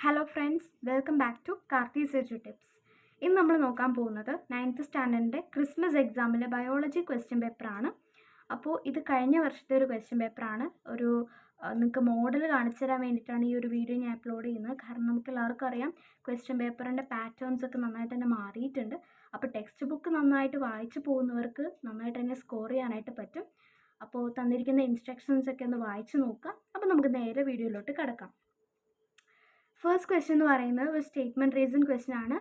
Hello friends, welcome back to Karthi's edu tips. ഇന്ന് നമ്മൾ നോക്കാൻ പോകുന്നത് 9th സ്റ്റാൻഡേർഡിൻ്റെ ക്രിസ്മസ് എക്സാമിലെ ബയോളജി ക്വസ്റ്റ്യൻ പേപ്പറാണ്. അപ്പോൾ ഇത് കഴിഞ്ഞ വർഷത്തെ ഒരു ക്വസ്റ്റ്യൻ പേപ്പറാണ്. നിങ്ങൾക്ക് മോഡൽ കാണിച്ചു തരാൻ വേണ്ടിയിട്ടാണ് ഈ ഒരു വീഡിയോ ഞാൻ അപ്ലോഡ് ചെയ്യുന്നത്. കാരണം നമുക്ക് എല്ലാവർക്കും അറിയാം ക്വസ്റ്റ്യൻ പേപ്പറിൻ്റെ പാറ്റേൺസ് ഒക്കെ നന്നായിട്ട് തന്നെ മാറിയിട്ടുണ്ട്. അപ്പോൾ ടെക്സ്റ്റ് ബുക്ക് നന്നായിട്ട് വായിച്ചു പോകുന്നവർക്ക് നന്നായിട്ട് തന്നെ സ്കോർ ചെയ്യാനായിട്ട് പറ്റും. അപ്പോൾ തന്നിരിക്കുന്ന ഇൻസ്ട്രക്ഷൻസ് ഒക്കെ ഒന്ന് വായിച്ച് നോക്കാം. അപ്പോൾ നമുക്ക് നേരെ വീഡിയോയിലോട്ട് കിടക്കാം. ഫസ്റ്റ് ക്വസ്റ്റ്യൻ എന്ന് പറയുന്നത് ഒരു സ്റ്റേറ്റ്മെൻറ്റ് റീസൺ ക്വസ്റ്റ്യൻ ആണ്.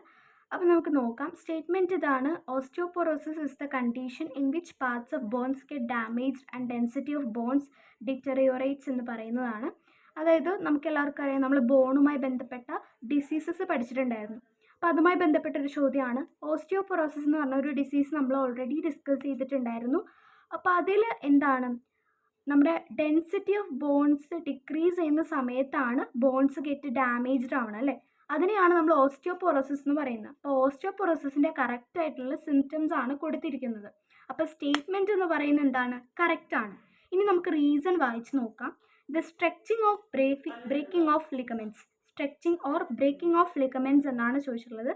അപ്പോൾ നമുക്ക് നോക്കാം. സ്റ്റേറ്റ്മെൻറ്റ് ഇതാണ്: osteoporosis is the condition in which parts of bones get damaged and density of bones deteriorates എന്ന് പറയുന്നതാണ്. അതായത് നമുക്ക് എല്ലാവർക്കും അറിയാം, നമ്മൾ ബോണുമായി ബന്ധപ്പെട്ട ഡിസീസസ് പഠിച്ചിട്ടുണ്ടായിരുന്നു. അപ്പോൾ അതുമായി ബന്ധപ്പെട്ട ഒരു ചോദ്യമാണ്. ഓസ്റ്റിയോപൊറോസിസ് എന്ന് പറഞ്ഞ ഒരു ഡിസീസ് നമ്മൾ ഓൾറെഡി ഡിസ്കസ് ചെയ്തിട്ടുണ്ടായിരുന്നു. അപ്പോൾ അതിൽ എന്താണ്, നമ്മുടെ ഡെൻസിറ്റി ഓഫ് ബോൺസ് ഡിക്രീസ് ചെയ്യുന്ന സമയത്താണ് ബോൺസ് ഗെറ്റ് ഡാമേജ്ഡ് ആവണം അല്ലേ. അതിനെയാണ് നമ്മൾ ഓസ്റ്റിയോപൊറോസിസ് എന്ന് പറയുന്നത്. അപ്പോൾ ഓസ്റ്റിയോപൊറോസിസിൻ്റെ കറക്റ്റ് ആയിട്ടുള്ള സിംറ്റംസ് ആണ് കൊടുത്തിരിക്കുന്നത്. അപ്പോൾ സ്റ്റേറ്റ്മെൻറ്റ് എന്ന് പറയുന്നത് എന്താണ്, കറക്റ്റാണ്. ഇനി നമുക്ക് റീസൺ വായിച്ച് നോക്കാം. The stretching of breaking of ligaments. Stretching or breaking of ligaments എന്നാണ് ചോദിച്ചിട്ടുള്ളത്.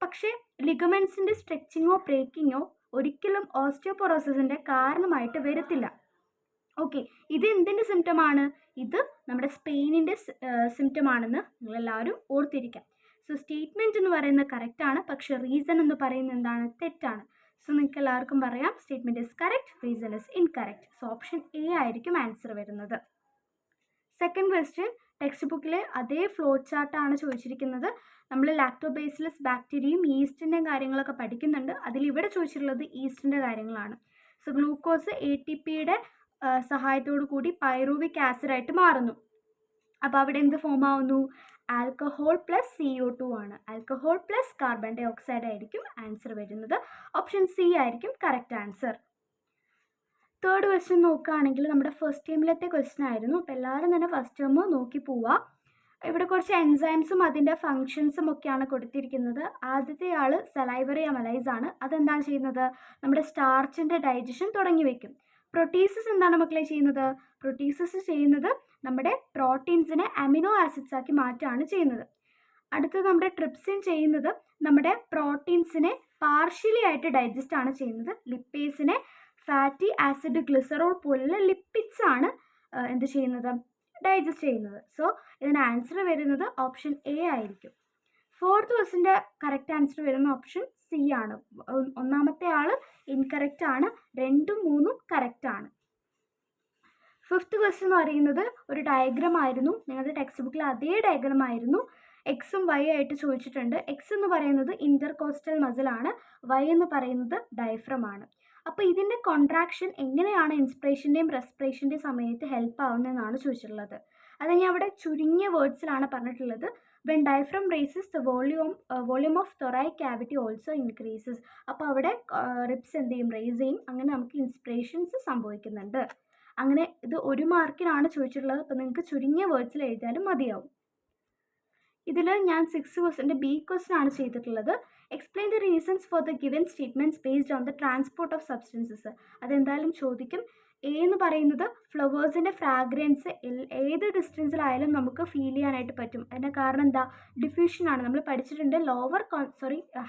പക്ഷേ ലിഗമെൻറ്റ്സിൻ്റെ സ്ട്രെച്ചിങ്ങോ ബ്രേക്കിങ്ങോ ഒരിക്കലും ഓസ്റ്റിയോപൊറോസിസിൻ്റെ കാരണമായിട്ട് വരത്തില്ല. ഓക്കെ, ഇത് എന്തിൻ്റെ സിംറ്റമാണ്? ഇത് നമ്മുടെ സ്പെയിനിൻ്റെ സിംറ്റമാണെന്ന് നിങ്ങളെല്ലാവരും ഓർത്തിരിക്കാം. സോ സ്റ്റേറ്റ്മെൻറ്റ് എന്ന് പറയുന്നത് കറക്റ്റാണ്, പക്ഷേ റീസൺ എന്ന് പറയുന്നത് എന്താണ്, തെറ്റാണ്. സോ നിങ്ങൾക്ക് എല്ലാവർക്കും പറയാം statement is correct, reason is incorrect. So option A ആയിരിക്കും ആൻസർ വരുന്നത്. സെക്കൻഡ് ക്വസ്റ്റ്യൻ ടെക്സ്റ്റ് ബുക്കിലെ അതേ ഫ്ലോ ചാർട്ടാണ് ചോദിച്ചിരിക്കുന്നത്. നമ്മൾ ലാക്ടോബേസിലസ് ബാക്ടീരിയയും ഈസ്റ്റിൻ്റെയും കാര്യങ്ങളൊക്കെ പഠിക്കുന്നുണ്ട്. അതിലിവിടെ ചോദിച്ചിട്ടുള്ളത് ഈസ്റ്റിൻ്റെ കാര്യങ്ങളാണ്. സോ ഗ്ലൂക്കോസ് ATPയുടെ സഹായത്തോടു കൂടി പൈറൂവിക് ആസിഡായിട്ട് മാറുന്നു. അപ്പോൾ അവിടെ എന്ത് ഫോം ആവുന്നു? ആൽക്കഹോൾ പ്ലസ് CO2 ആണ്. Alcohol plus carbon dioxide ആയിരിക്കും ആൻസർ വരുന്നത്. ഓപ്ഷൻ സി ആയിരിക്കും കറക്റ്റ് ആൻസർ. തേർഡ് ക്വസ്റ്റ്യൻ നോക്കുകയാണെങ്കിൽ നമ്മുടെ ഫസ്റ്റ് ടേമിലത്തെ ക്വസ്റ്റ്യൻ ആയിരുന്നു. അപ്പോൾ എല്ലാവരും തന്നെ ഫസ്റ്റ് ടേം നോക്കി പോവുക. ഇവിടെ കുറച്ച് എൻസൈംസും അതിൻ്റെ ഫങ്ഷൻസും ഒക്കെയാണ് കൊടുത്തിരിക്കുന്നത്. ആദ്യത്തെ ആൾ സലൈവറി അമലൈസ് ആണ്. അതെന്താണ് ചെയ്യുന്നത്? നമ്മുടെ സ്റ്റാർച്ചിൻ്റെ ഡൈജഷൻ തുടങ്ങി വയ്ക്കും. പ്രോട്ടീസസ് എന്താണ് മക്കളെ ചെയ്യുന്നത്? പ്രോട്ടീസസ് ചെയ്യുന്നത് നമ്മുടെ പ്രോട്ടീൻസിനെ അമിനോ ആസിഡ്സ് ആക്കി മാറ്റുകയാണ് ചെയ്യുന്നത്. അടുത്തത് നമ്മുടെ ട്രിപ്സിൻ ചെയ്യുന്നത് നമ്മുടെ പ്രോട്ടീൻസിനെ പാർഷ്യലി ആയിട്ട് ഡൈജസ്റ്റ് ആണ് ചെയ്യുന്നത്. ലിപ്പേസിനെ ഫാറ്റി ആസിഡ് ഗ്ലിസറോൾ പോലുള്ള ലിപ്പിഡ്സ് ആണ് എന്ത് ചെയ്യുന്നത്, ഡൈജസ്റ്റ് ചെയ്യുന്നത്. സോ ഇതിന് ആൻസർ വരുന്നത് ഓപ്ഷൻ എ ആയിരിക്കും. ഫോർത്ത് ക്വസ്റ്റിൻ്റെ കറക്റ്റ് ആൻസർ വരുന്ന ഓപ്ഷൻ സി ആണ്. ഒന്നാമത്തെ ആൾ ഇൻകറക്റ്റ് ആണ്, 2ഉം 3ഉം കറക്റ്റ് ആണ്. ഫിഫ്ത്ത് ക്വസ്റ്റ്യൻ എന്ന് പറയുന്നത് ഒരു ഡയഗ്രാം ആയിരുന്നു. നിങ്ങളുടെ ടെക്സ്റ്റ് ബുക്കിൽ അതേ ഡയഗ്രാം ആയിരുന്നു. എക്സും വൈ ആയിട്ട് ചോദിച്ചിട്ടുണ്ട്. എക്സ് എന്ന് പറയുന്നത് ഇൻ്റർകോസ്റ്റൽ മസിലാണ്, വൈ എന്ന് പറയുന്നത് ഡയഫ്രം ആണ്. അപ്പോൾ ഇതിൻ്റെ കോൺട്രാക്ഷൻ എങ്ങനെയാണ് ഇൻസ്പിറേഷൻ്റെയും റെസ്പിറേഷൻ്റെയും സമയത്ത് ഹെൽപ്പ് ആവുന്നതെന്നാണ് ചോദിച്ചിട്ടുള്ളത്. അത് ഞാൻ അവിടെ ചുരുങ്ങിയ വേർഡ്സിലാണ് പറഞ്ഞിട്ടുള്ളത്. When diaphragm raises the volume of thoracic cavity also increases. അപ്പോൾ അവിടെ റിപ്സ് എന്ത് ചെയ്യും, റേസ് ചെയ്യും. അങ്ങനെ നമുക്ക് ഇൻസ്പിറേഷൻസ് സംഭവിക്കുന്നുണ്ട്. അങ്ങനെ ഇത് 1 മാർക്കിനാണ് ചോദിച്ചിട്ടുള്ളത്. അപ്പോൾ നിങ്ങൾക്ക് ചുരുങ്ങിയ വേർഡ്സിൽ എഴുതിയാലും മതിയാവും. ഇതിൽ ഞാൻ 6th ക്വസ്റ്റ്യൻ്റെ ബി ക്വസ്റ്റ്യൻ ആണ് ചെയ്തിട്ടുള്ളത്. Explain the reasons for the given statements based on the transport of substances. അതെന്തായാലും ചോദിക്കും. എ എന്ന് പറയുന്നത് ഫ്ലവേഴ്സിൻ്റെ ഫ്രാഗ്രൻസ് ഏത് ഡിസ്റ്റൻസിലായാലും നമുക്ക് ഫീൽ ചെയ്യാനായിട്ട് പറ്റും. അതിൻ്റെ കാരണം എന്താ, ഡിഫ്യൂഷനാണ്. നമ്മൾ പഠിച്ചിട്ടുണ്ട്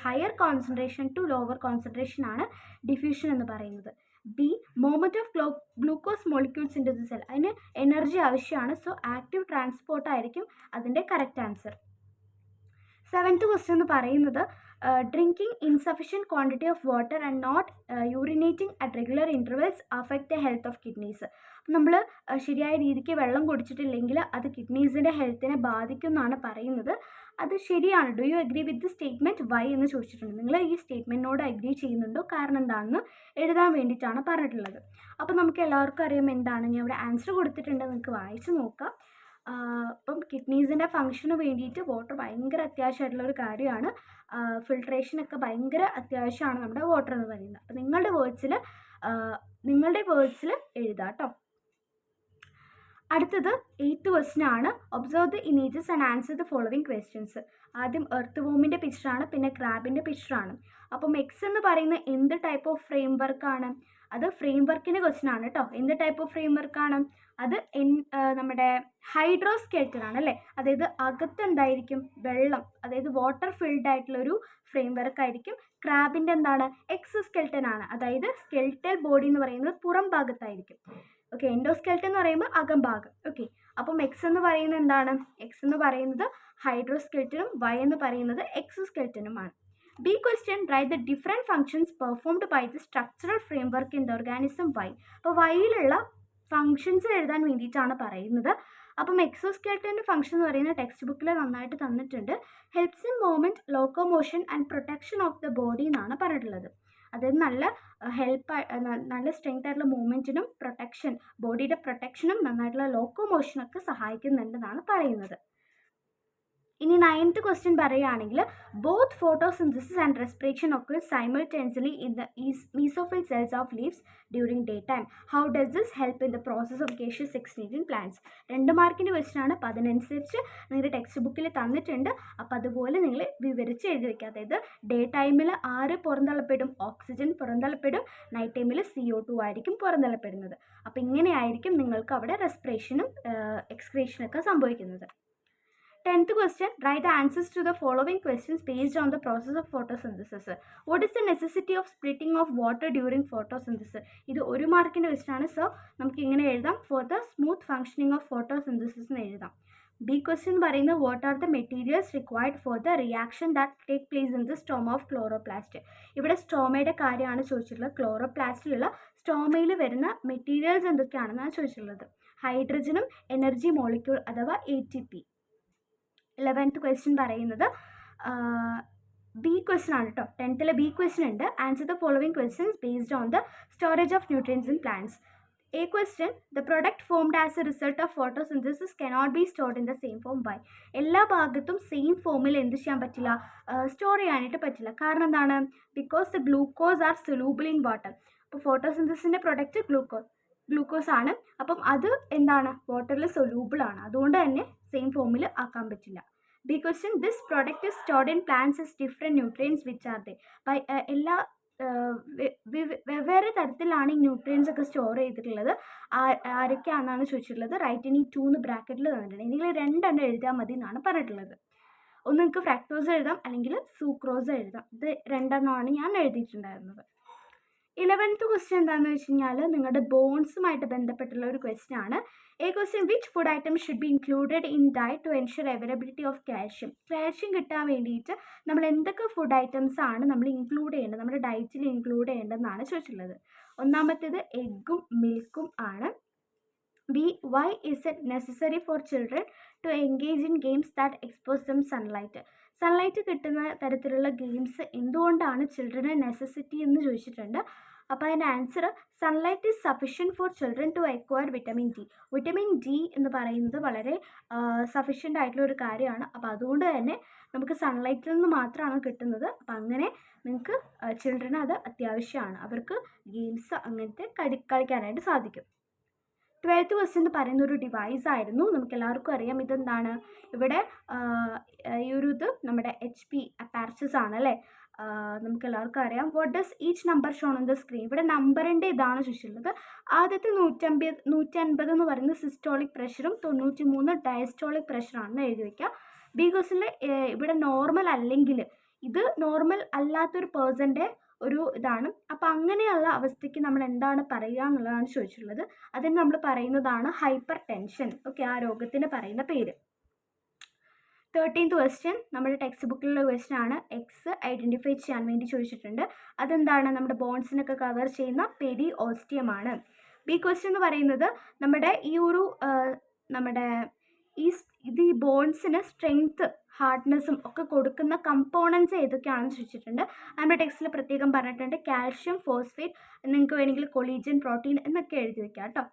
higher concentration to lower concentration ആണ് ഡിഫ്യൂഷൻ എന്ന് പറയുന്നത്. B, movement of glucose molecules into the cell. അതിന് എനർജി ആവശ്യമാണ്. സോ ആക്റ്റീവ് ട്രാൻസ്പോർട്ട് ആയിരിക്കും അതിൻ്റെ കറക്റ്റ് ആൻസർ. 7th ക്വസ്റ്റ്യൻ എന്ന് പറയുന്നത് drinking insufficient quantity of water and not urinating at regular intervals affect the health of kidneys. നമ്മൾ ശരിയായ രീതിക്ക് വെള്ളം കുടിച്ചിട്ടില്ലെങ്കിൽ അത് കിഡ്നീസിൻ്റെ ഹെൽത്തിനെ ബാധിക്കും എന്നാണ് പറയുന്നത്. അത് ശരിയാണ്. Do you agree with the statement why എന്ന് ചോദിച്ചിട്ടുണ്ട്. നിങ്ങൾ ഈ സ്റ്റേറ്റ്മെൻറ്റിനോട് അഗ്രി ചെയ്യുന്നുണ്ടോ, കാരണം എന്താണെന്ന് എഴുതാൻ വേണ്ടിയിട്ടാണ് പറഞ്ഞിട്ടുള്ളത്. അപ്പോൾ നമുക്ക് എല്ലാവർക്കും അറിയാം എന്താണ്, ഞാൻ ഇവിടെ ആൻസർ കൊടുത്തിട്ടുണ്ട്, നിങ്ങൾക്ക് വായിച്ച് നോക്കാം. അപ്പം കിഡ്നീസിൻ്റെ ഫങ്ഷന് വേണ്ടിയിട്ട് വാട്ടർ ഭയങ്കര അത്യാവശ്യമായിട്ടുള്ളൊരു കാര്യമാണ്. ഫിൽട്രേഷനൊക്കെ ഭയങ്കര അത്യാവശ്യമാണ് നമ്മുടെ വാട്ടർ എന്ന് പറയുന്നത്. അപ്പോൾ നിങ്ങളുടെ വേർഡ്സിൽ എഴുതാം കേട്ടോ. അടുത്തത് 8th ക്വസ്റ്റ്യൻ ആണ്. Observe the images and answer the following questions. ആദ്യം എർത്ത് വോമിൻ്റെ പിക്ചറാണ്, പിന്നെ ക്രാബിൻ്റെ പിക്ചറാണ്. അപ്പം എക്സ് എന്ന് പറയുന്ന എന്ത് ടൈപ്പ് ഓഫ് ഫ്രെയിം വർക്കാണ്? അത് ഫ്രെയിം വർക്കിൻ്റെ ക്വസ്റ്റ്യൻ ആണ് കേട്ടോ. എന്ത് ടൈപ്പ് ഓഫ് ഫ്രെയിം വർക്കാണ്? അത് നമ്മുടെ ഹൈഡ്രോസ്കെൽറ്റൻ ആണ് അല്ലേ. അതായത് അകത്ത് എന്തായിരിക്കും, വെള്ളം, അതായത് വാട്ടർ ഫിൽഡ് ആയിട്ടുള്ളൊരു ഫ്രെയിം വർക്ക് ആയിരിക്കും. ക്രാബിൻ്റെ എന്താണ്, എക്സോസ്കെൽറ്റൻ ആണ്. അതായത് സ്കെൽറ്റൽ ബോഡി എന്ന് പറയുന്നത് പുറം ഭാഗത്തായിരിക്കും. ഓക്കെ, എൻഡോസ്കെൽറ്റൻ എന്ന് പറയുമ്പോൾ അകംഭാഗം. ഓക്കെ, അപ്പം എക്സ് എന്ന് പറയുന്നത് എന്താണ്, എക്സ് എന്ന് പറയുന്നത് ഹൈഡ്രോസ്കെൽറ്റനും വൈ എന്ന് പറയുന്നത് എക്സോസ്കെൽറ്റനുമാണ്. B question, write the different functions performed by the structural framework in the organism Y. അപ്പോൾ വൈയിലുള്ള ഫങ്ഷൻസ് എഴുതാൻ വേണ്ടിയിട്ടാണ് പറയുന്നത്. അപ്പം എക്സോസ്കെൽറ്റൻ്റെ ഫംഗ്ഷൻ എന്ന് പറയുന്നത് ടെക്സ്റ്റ് ബുക്കിൽ നന്നായിട്ട് തന്നിട്ടുണ്ട്. Helps in movement, locomotion and protection of the body എന്നാണ് പറഞ്ഞിട്ടുള്ളത്. അതായത് നല്ല നല്ല സ്ട്രെങ്ത് ആയിട്ടുള്ള മൂവ്മെൻറ്റിനും പ്രൊട്ടക്ഷൻ, ബോഡിയുടെ പ്രൊട്ടക്ഷനും നന്നായിട്ടുള്ള ലോക്കോമോഷനൊക്കെ സഹായിക്കുന്നുണ്ടെന്നാണ് പറയുന്നത്. ഇനി 9th ക്വസ്റ്റ്യൻ പറയുകയാണെങ്കിൽ, ബോത്ത് ഫോട്ടോസിന്തസിസ് ആൻഡ് റെസ്പിറേഷൻ ഒക്കെ simultaneously in the mesophyll cells of leaves during day time. How does this help in the process of gaseous exchange in plants? 2 മാർക്കിൻ്റെ ക്വസ്റ്റ്യൻ ആണ്. അപ്പോൾ അതിനനുസരിച്ച് നിങ്ങളുടെ ടെക്സ്റ്റ് ബുക്കിൽ തന്നിട്ടുണ്ട്. അപ്പോൾ അതുപോലെ നിങ്ങൾ വിവരിച്ച് എഴുതി വയ്ക്കുക. അതായത് ഡേ ടൈമിൽ ആര് പുറന്തള്ളപ്പെടും, ഓക്സിജൻ പുറന്തള്ളപ്പെടും. നൈറ്റ് ടൈമിൽ CO2 ആയിരിക്കും പുറന്തള്ളപ്പെടുന്നത്. അപ്പോൾ ഇങ്ങനെയായിരിക്കും നിങ്ങൾക്ക് അവിടെ റെസ്പിറേഷനും എക്സ്ക്രീഷനൊക്കെ സംഭവിക്കുന്നത്. 10th question, write the answers to the following questions based on the process of photosynthesis. What is the necessity of splitting of water during photosynthesis? ഇത് 1 മാർക്കിൻ്റെ ക്വസ്റ്റ്യൻ ആണ്. സോ നമുക്ക് ഇങ്ങനെ എഴുതാം, for the smooth functioning of photosynthesis എന്ന് എഴുതാം. B question പറയുന്നത്, what are the materials required for the reaction that take place in the stoma of chloroplast. ഇവിടെ സ്റ്റോമയുടെ കാര്യമാണ് ചോദിച്ചിട്ടുള്ളത്. ക്ലോറോപ്ലാസ്റ്റിലുള്ള സ്റ്റോമയിൽ വരുന്ന മെറ്റീരിയൽസ് എന്തൊക്കെയാണെന്നാണ് ചോദിച്ചിട്ടുള്ളത്. ഹൈഡ്രജനും എനർജി മോളിക്യൂൾ അഥവാ ATP. 11th ക്വസ്റ്റ്യൻ പറയുന്നത് ബി ക്വസ്റ്റ്യൻ ആണ് കേട്ടോ. 10th ബി ക്വസ്റ്റ്യൻ ഉണ്ട്. Answer the following questions based on the storage of nutrients in plants. A question, the product formed as a result of photosynthesis cannot be stored in the same form by. എല്ലാ ഭാഗത്തും same ഫോമിൽ എന്ത് ചെയ്യാൻ പറ്റില്ല, store ചെയ്യാനായിട്ട് പറ്റില്ല. കാരണം എന്താണ്, because the glucose are soluble in water. അപ്പോൾ ഫോട്ടോസിന്തസിൻ്റെ പ്രൊഡക്റ്റ് ഗ്ലൂക്കോസ് ആണ്. അപ്പം അത് എന്താണ്, വാട്ടറിൽ സൊലൂബിൾ ആണ്. അതുകൊണ്ട് തന്നെ സെയിം ഫോമിൽ ആക്കാൻ പറ്റില്ല. B question, this product is stored in plants is different nutrients which are they. എല്ലാ വെവ്വേറെ തരത്തിലാണ് ഈ ന്യൂട്രിയൻസ് ഒക്കെ സ്റ്റോർ ചെയ്തിട്ടുള്ളത്. ആരൊക്കെയാണെന്നാണ് ചോദിച്ചിട്ടുള്ളത്. റൈറ്റ് ഇനി 2 എന്ന് ബ്രാക്കറ്റിൽ തന്നിട്ടുണ്ട്. നിങ്ങൾ 2 എഴുതിയാൽ മതി എന്നാണ് പറഞ്ഞിട്ടുള്ളത്. ഒന്ന് നിങ്ങൾക്ക് ഫ്രാക്ടോസ് എഴുതാം, അല്ലെങ്കിൽ സൂക്രോസ് എഴുതാം. ഇത് 2 ഞാൻ എഴുതിയിട്ടുണ്ടായിരുന്നത്. 11th ക്വസ്റ്റ്യൻ എന്താണെന്ന് വെച്ച് കഴിഞ്ഞാൽ നിങ്ങളുടെ ബോൺസുമായിട്ട് ബന്ധപ്പെട്ടുള്ള ഒരു ക്വസ്റ്റ്യൻ ആണ്. A question, which food item should be included in diet to ensure availability of calcium. Calcium കിട്ടാൻ വേണ്ടിയിട്ട് നമ്മൾ എന്തൊക്കെ ഫുഡ് ഐറ്റംസ് ആണ് നമ്മൾ ഇൻക്ലൂഡ് ചെയ്യേണ്ടത്, നമ്മുടെ ഡയറ്റിൽ ഇൻക്ലൂഡ് ചെയ്യേണ്ടതെന്നാണ് ചോദിച്ചിട്ടുള്ളത്. ഒന്നാമത്തേത് എഗ്ഗും മിൽക്കും ആണ്. B, why is it necessary for children to engage in games that expose them sunlight. Sunlight കിട്ടുന്ന തരത്തിലുള്ള ഗെയിംസ് എന്തുകൊണ്ടാണ് ചിൽഡ്രന് നെസസിറ്റി എന്ന് ചോദിച്ചിട്ടുണ്ട്. അപ്പോൾ അതിൻ്റെ answer, sunlight is sufficient for children to acquire vitamin D. Vitamin D എന്ന് പറയുന്നത് വളരെ സഫിഷ്യൻ്റ് ആയിട്ടുള്ള ഒരു കാര്യമാണ്. അപ്പോൾ അതുകൊണ്ട് തന്നെ നമുക്ക് സൺലൈറ്റിൽ നിന്ന് മാത്രമാണ് കിട്ടുന്നത്. അപ്പം അങ്ങനെ നിങ്ങൾക്ക് ചിൽഡ്രന് അത് അത്യാവശ്യമാണ്. അവർക്ക് ഗെയിംസ് അങ്ങനത്തെ കളിക്കാനായിട്ട് സാധിക്കും. 12th ക്വസ്റ്റ്യൻ എന്ന് പറയുന്ന ഒരു ഡിവൈസ് ആയിരുന്നു. നമുക്ക് എല്ലാവർക്കും അറിയാം ഇതെന്താണ്. ഇവിടെ ഈ ഒരു ഇത് നമ്മുടെ HP അപ്പാരച്ചസ് ആണ് അല്ലേ. നമുക്ക് എല്ലാവർക്കും അറിയാം. What does each number shown on the screen. ഇവിടെ നമ്പറിൻ്റെ ഇതാണ് ചോദിച്ചിട്ടുള്ളത്. ആദ്യത്തെ 150 എന്ന് പറയുന്നത് സിസ്റ്റോളിക് പ്രഷറും 93 ഡയസ്റ്റോളിക് പ്രഷറാണെന്ന് എഴുതി വയ്ക്കുക. ബി ക്വസ്റ്റ്യനിൽ ഇവിടെ നോർമൽ അല്ലെങ്കിൽ ഇത് നോർമൽ അല്ലാത്തൊരു പേഴ്സൻ്റെ ഒരു ഇതാണ്. അപ്പോൾ അങ്ങനെയുള്ള അവസ്ഥയ്ക്ക് നമ്മൾ എന്താണ് പറയുക എന്നുള്ളതാണ് ചോദിച്ചിട്ടുള്ളത്. അതിന് നമ്മൾ പറയുന്നതാണ് ഹൈപ്പർ ടെൻഷൻ. ഓക്കെ, ആ രോഗത്തിന് പറയുന്ന പേര്. 13th ക്വസ്റ്റ്യൻ നമ്മുടെ ടെക്സ്റ്റ് ബുക്കിലുള്ള ക്വസ്റ്റ്യൻ ആണ്. എക്സ് ഐഡൻറ്റിഫൈ ചെയ്യാൻ വേണ്ടി ചോദിച്ചിട്ടുണ്ട്. അതെന്താണ്, നമ്മുടെ ബോൺസിനൊക്കെ കവർ ചെയ്യുന്ന പെരി ഓസ്റ്റിയമാണ്. ബി ക്വസ്റ്റ്യൻ എന്ന് പറയുന്നത് നമ്മുടെ ഈ ഒരു ഈ ബോൺസിന് സ്ട്രെങ്ത്, ഹാർഡ്നെസ്സും ഒക്കെ കൊടുക്കുന്ന കമ്പോണൻസ് ഏതൊക്കെയാണെന്ന് ചോദിച്ചിട്ടുണ്ട്. നമ്മുടെ ടെക്സ്റ്റിൽ പ്രത്യേകം പറഞ്ഞിട്ടുണ്ട്. കാൽഷ്യം, ഫോസ്ഫേറ്റ്, നിങ്ങൾക്ക് വേണമെങ്കിൽ കൊളീജൻ, പ്രോട്ടീൻ എന്നൊക്കെ എഴുതി വയ്ക്കാം കേട്ടോ.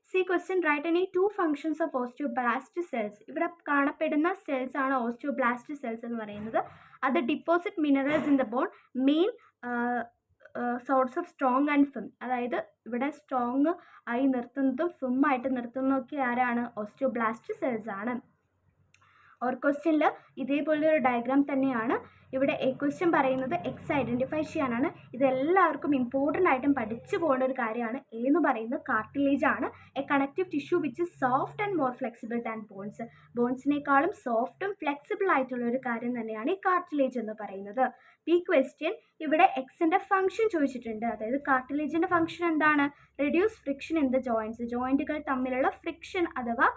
C question, write any 2 functions of osteoblast cells. ഇവിടെ കാണപ്പെടുന്ന സെൽസ് ആണ് ഓസ്റ്റിയോബ്ലാസ്റ്റ് സെൽസ് എന്ന് പറയുന്നത്. അത് deposit minerals in the bone, main sorts of strong and firm. അതായത് ഇവിടെ സ്ട്രോങ് ആയി നിർത്തുന്നതും ഫിം ആയിട്ട് നിർത്തുന്നതൊക്കെ ആരാണ്, ഓസ്റ്റിയോബ്ലാസ്റ്റ് സെൽസ് ആണ്. ഓർ ക്വസ്റ്റ്യനിൽ ഇതേപോലൊരു ഡയഗ്രാം തന്നെയാണ്. ഇവിടെ എ ക്വസ്റ്റ്യൻ പറയുന്നത് എക്സ് ഐഡൻറ്റിഫൈ ചെയ്യാനാണ്. ഇതെല്ലാവർക്കും ഇമ്പോർട്ടൻ്റ് ആയിട്ടും പഠിച്ചു പോകേണ്ട ഒരു കാര്യമാണ്. എന്ന് പറയുന്നത് കാർട്ടിലേജ് ആണ്. A connective tissue which is soft and more flexible than bones. ബോൺസിനേക്കാളും സോഫ്റ്റും ഫ്ലെക്സിബിൾ ആയിട്ടുള്ള ഒരു കാര്യം തന്നെയാണ് ഈ കാർട്ടിലേജ് എന്ന് പറയുന്നത്. ഈ ക്വസ്റ്റ്യൻ ഇവിടെ എക്സിൻ്റെ ഫംഗ്ഷൻ ചോദിച്ചിട്ടുണ്ട്. അതായത് കാർട്ടിലേജിൻ്റെ ഫംഗ്ഷൻ എന്താണ്? Reduce friction in the joints. ജോയിൻറ്റുകൾ തമ്മിലുള്ള ഫ്രിക്ഷൻ അഥവാ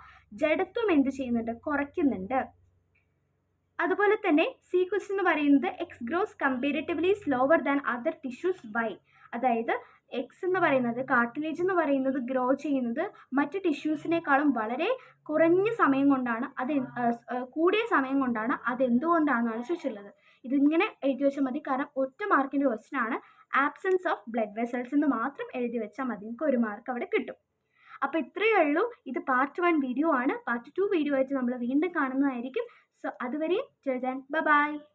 ജഡത്വം എന്ത് ചെയ്യുന്നുണ്ട്? കുറയ്ക്കുന്നുണ്ട്. അതുപോലെ തന്നെ സി ക്വസ്റ്റ്യൻ എന്ന് പറയുന്നത് X grows comparatively slower than other tissues why. അതായത് എക്സ് എന്ന് പറയുന്നത്, കാർട്ടിലേജ് എന്ന് പറയുന്നത് ഗ്രോ ചെയ്യുന്നത് മറ്റ് ടിഷ്യൂസിനേക്കാളും വളരെ കുറഞ്ഞ സമയം കൊണ്ടാണ്, കൂടിയ സമയം കൊണ്ടാണ്. അതെന്തുകൊണ്ടാണെന്നാണ് ചോദിച്ചിട്ടുള്ളത്. ഇതിങ്ങനെ എഴുതി വെച്ചാൽ മതി, കാരണം ഒറ്റ മാർക്കിൻ്റെ ക്വസ്റ്റ്യൻ ആണ്. ആബ്സെൻസ് ഓഫ് ബ്ലഡ് വെസൽസ് എന്ന് മാത്രം എഴുതി വെച്ചാൽ മതി, നിങ്ങൾക്ക് 1 മാർക്ക് അവിടെ കിട്ടും. അപ്പോൾ ഇത്രയേ ഉള്ളൂ. ഇത് പാർട്ട് 1 വീഡിയോ ആണ്. പാർട്ട് 2 വീഡിയോ ആയിട്ട് നമ്മൾ വീണ്ടും കാണുന്നതായിരിക്കും. സോ അതുവരെ till then, bye bye.